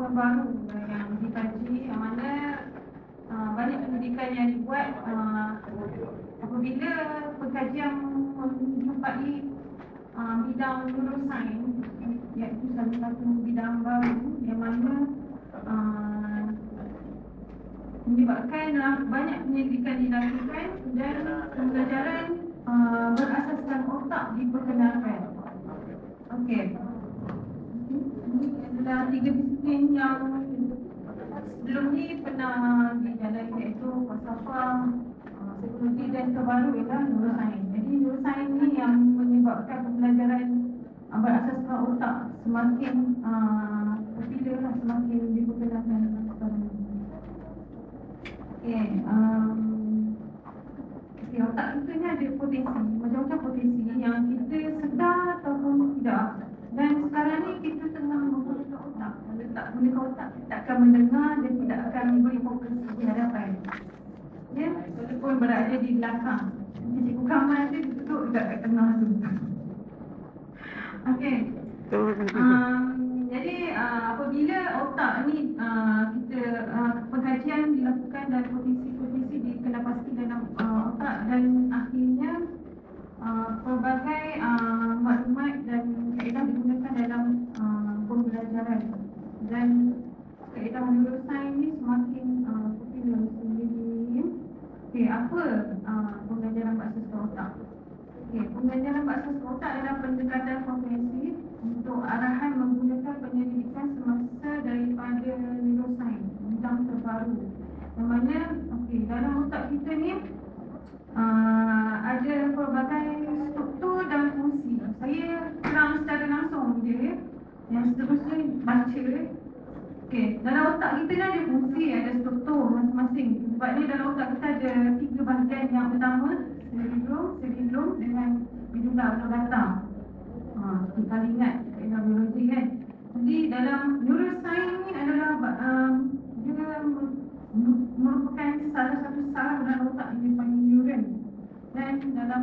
pengetahuan baru yang dikaji, yang mana banyak pendidikan yang dibuat apabila pengkajian menjumpai bidang neuroscience, iaitu salah satu bidang baru yang mana menyebabkan banyak penyelidikan dilakukan dan pembelajaran berasaskan otak diperkenalkan. Okey. Ini adalah 3 disiplin yang sebelum ni pernah dijalani, iaitu falsafah, psikologi dan terbaru ialah neuroscience. Jadi neuroscience ni yang menyebabkan pembelajaran berasaskan otak semakin popular lah, semakin diperkenalkan sekarang ni. Okey, otak kita ni ada potensi, macam-macam potensi yang kita sedar ataupun tidak. Dan sekarang ni kita tengah menggunakan otak. Kalau tak gunakan otak, kita akan mendengar dan tidak akan beri fokus di hadapan. Ya, walaupun berada di belakang. Cikgu Kamal tu duduk dekat kat tengah tu. Okey. Jadi apabila otak ni kita pengkajian dilakukan dan potensi-potensi dikenal pasti dalam otak, dan akhirnya pelbagai maklumat dan kaedah digunakan dalam pembelajaran, dan kaedah neuroscience ni semakin popular sendiri. Okey, apa pembelajaran berasaskan otak? Okey, pembelajaran berasaskan otak adalah pendekatan komprehensif untuk arahan menggunakan penyelidikan semasa daripada neuroscience, bidang terbaru. Yang mana dalam otak kita ni ada pelbagai struktur dan fungsi. Saya terang secara langsung je, yang seterusnya baca. Okey, dalam otak kita ni ada fungsi, ada struktur masing-masing. Sebabnya dalam otak kita ada 3 bahagian. Yang pertama, cerebellum dengan medulla oblongata. Kita ingat kaedah biologi kan. Jadi dalam neuroscience ni adalah dia merupakan salah satu saraf dalam otak yang dipanggil neuron. Dan dalam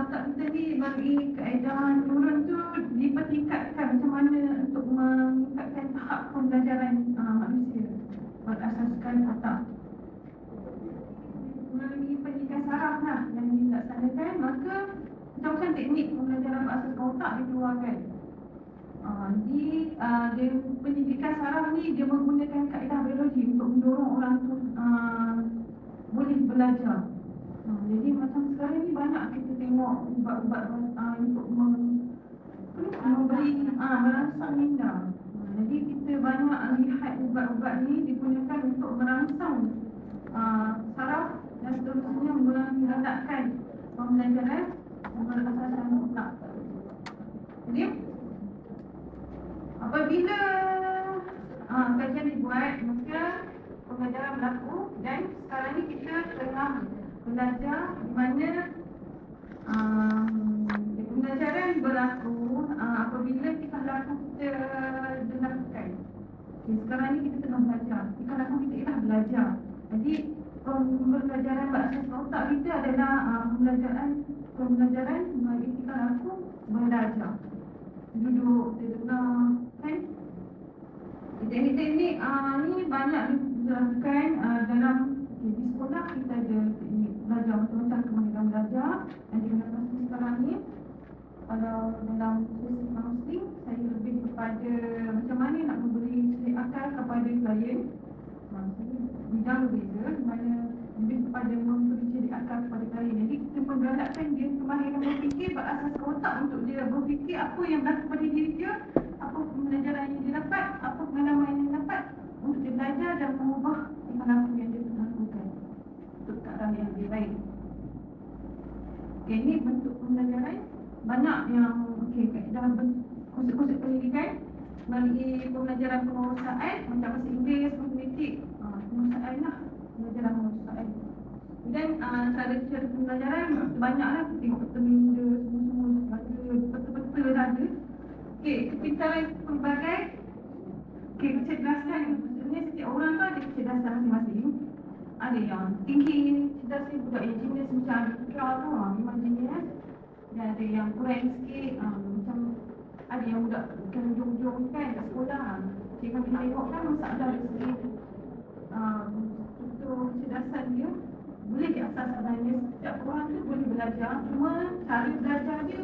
otak kita ni bagi kaedah neuron tu dipertingkatkan macam mana untuk meningkatkan tahap pembelajaran manusia berasaskan otak. Melalui pendidikan saraf lah yang dilaksanakan, maka macam-macam teknik pembelajaran berasaskan otak dikeluarkan. Di pendidikan saraf ni dia menggunakan kaedah biologi untuk mendorong orang tu boleh belajar. Jadi macam sekarang ni banyak kita tengok ubat-ubat untuk memberi merangsang minda. Jadi kita banyak lihat ubat-ubat ni digunakan untuk merangsang saraf dan seterusnya menggalakkan pembelajaran berasaskan otak. Jadi apabila kajian dibuat, maka pengajaran berlaku, dan sekarang ni kita tengah belajar di mana pembelajaran berlaku apabila tingkah laku kita dilakukan. Sekarang ni kita tengah belajar, tingkah laku kita ialah belajar. Jadi pembelajaran berasaskan otak kita adalah pembelajaran melalui tingkah laku belajar. Duduk, dengar, kan? Teknik-teknik ni banyak dilakukan dalam di sekolah. Kita ada teknik belajar macam-macam, kemahiran belajar yang digunakan sekarang ni. Kalau dalam sesi counselling, saya lebih kepada macam mana nak memberi celik akal kepada klien. Bidang berbeza, di mana lebih kepada memberi celik akal kepada klien. Jadi kita menggalakkan dia kemahiran berfikir berasaskan otak untuk dia berfikir apa yang berlaku pada diri dia, apa pembelajaran yang dia dapat, apa pengalaman yang dia dapat, untuk dia belajar dan mengubah tingkah laku yang dia lakukan untuk ke arah yang lebih baik. Ini bentuk pembelajaran banyak yang dalam konsep-konsep pendidikan melalui pembelajaran penguasaan macam bahasa Inggeris, matematik, penguasaan lah, pembelajaran penguasaan. Dan cara-cara pembelajaran banyaklah, tengok peta minda, semua-semua peta-peta dah ada. Kepintaran pelbagai kecerdasan. Maksudnya setiap orang tu ada kecerdasan masing-masing. Ada yang tinggi cerdas, budak yang jenis macam Fikra tu memang jenis. Dan ada yang kurang sikit, macam ada yang budak jom-jom kan kat sekolah, Okey, kami tengok kan masalah dari segi struktur kecerdasan dia boleh diasas sebenarnya. Setiap orang tu boleh belajar, cuma cara belajar dia,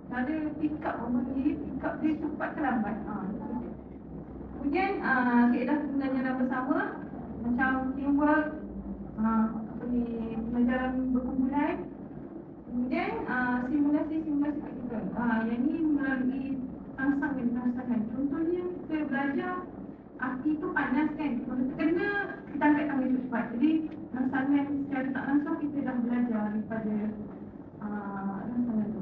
cara pick up dia cepat ke lambat. Kemudian kaedah pembelajaran bersama macam teamwork, pembelajaran berkumpulan. Kemudian simulasi praktikal. Yang ni melalui rangsangan. Contohnya kita belajar api tu panas kan. Kalau terkena, kita angkat tangan cepat. Jadi rangsangan secara tak langsung kita dah belajar daripada rangsangan tu.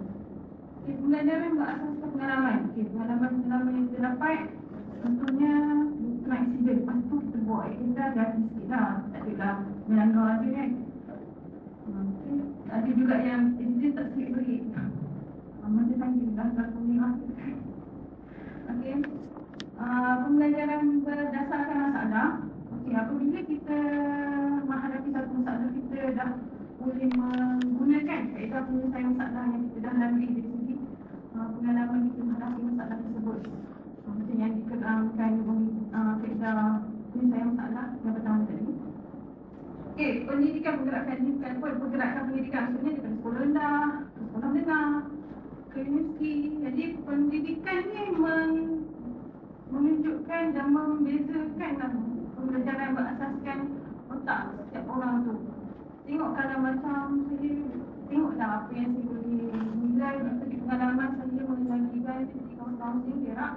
Okay, pembelajaran berasaskan pengalaman. Pengalaman yang kita dapat, contohnya kena insiden. Lepas tu kita buat agenda gratis sikit lah. Tak ada lah melanggar je kan. Ada juga yang insiden tak sikit beri. Macam tadi dah satu ni lah. Okey. Pembelajaran berdasarkan masalah. Okey, apabila kita menghadapi satu masalah, kita dah boleh menggunakan kaedah penyelesaian masalah yang kita dah lalui dari segi pengalaman kita menghadapi masalah tersebut. Macam yang diterangkan kaedah penyelesaian masalah yang pertama tadi. Okey, pendidikan pergerakan pendidikan maksudnya daripada sekolah rendah, sekolah menengah, ke universiti. Jadi pendidikan ni menunjukkan dan membezakan pembelajaran berasaskan otak setiap orang tu. Tengok kalau macam saya tengoklah apa yang saya boleh nilai dari segi pengalaman saya mengenai dari kawan-kawan saya berak.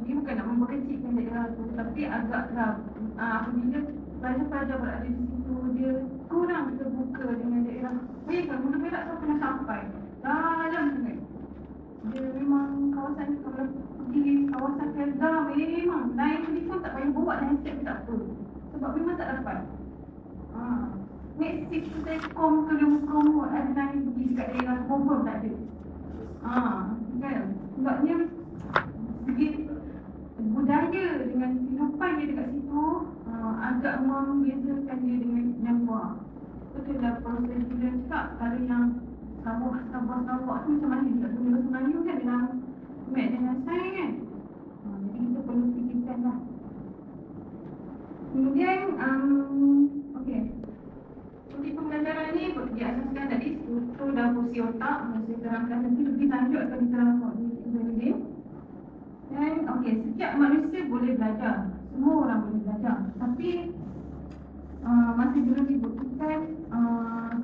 Dia bukan nak memperkecilkan daerah tu, tapi agaklah apabila pelajar-pelajar berada di situ, dia kurang terbuka dengan daerah. Bayangkan Mula Perak tu pernah sampai dalam sangat. Dia memang kawasan tu, kalau pergi kawasan Perda, memang naik telefon tak payah bawa handset pun tak apa. Sebab memang tak dapat. Next 6 Telekom ke Lumkom ada naik pergi dekat daerah confirm tak ada. Kan? Sebabnya segi budaya dengan kehidupan dia dekat situ agak membezakan dia dengan yang luar. Betul lah proses dia cakap, kalau yang Sabah tu macam mana dia tak guna bahasa Melayu kan dalam mat dengan sains kan. Jadi kita perlu fikirkan lah. Kemudian okey, untuk pembelajaran ni diasaskan tadi struktur dan fungsi otak. Saya terangkan nanti lebih lanjut akan diterangkan di video. Dan okey, setiap manusia boleh belajar. Semua orang boleh belajar. Tapi masih belum dibuktikan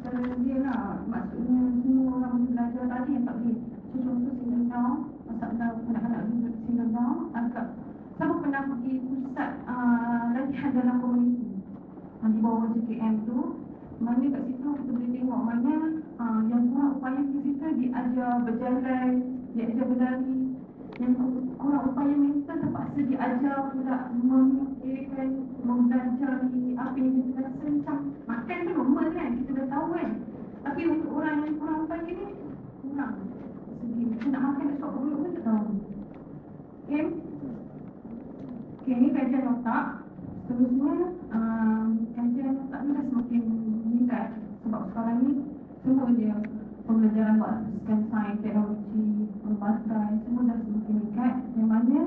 secara dia lah. Maksudnya semua orang boleh belajar tadi yang tak boleh. Contoh single down, masalah kanak-kanak single down, agak siapa pernah pergi pusat latihan dalam komuniti di bawah JKM tu, mana kat situ kita boleh tengok mana yang kurang upaya fizikal diajar berjalan, diajar berlari. Yang kurang upaya mental terpaksa diajar pula memikirkan, mempelajari apa yang kita rasa. Macam makan tu normal kan, kita dah tahu kan. Tapi untuk orang yang kurang upaya ni, kurang segi kita nak makan nak suap mulut pun tak tahu. Okay, ni kajian otak. Seterusnya kajian otak ni dah semakin meningkat. Sebab sekarang ni semua dia pembelajaran berasaskan sains, teknologi, perubatan, semua dah semakin meningkat. Yang mana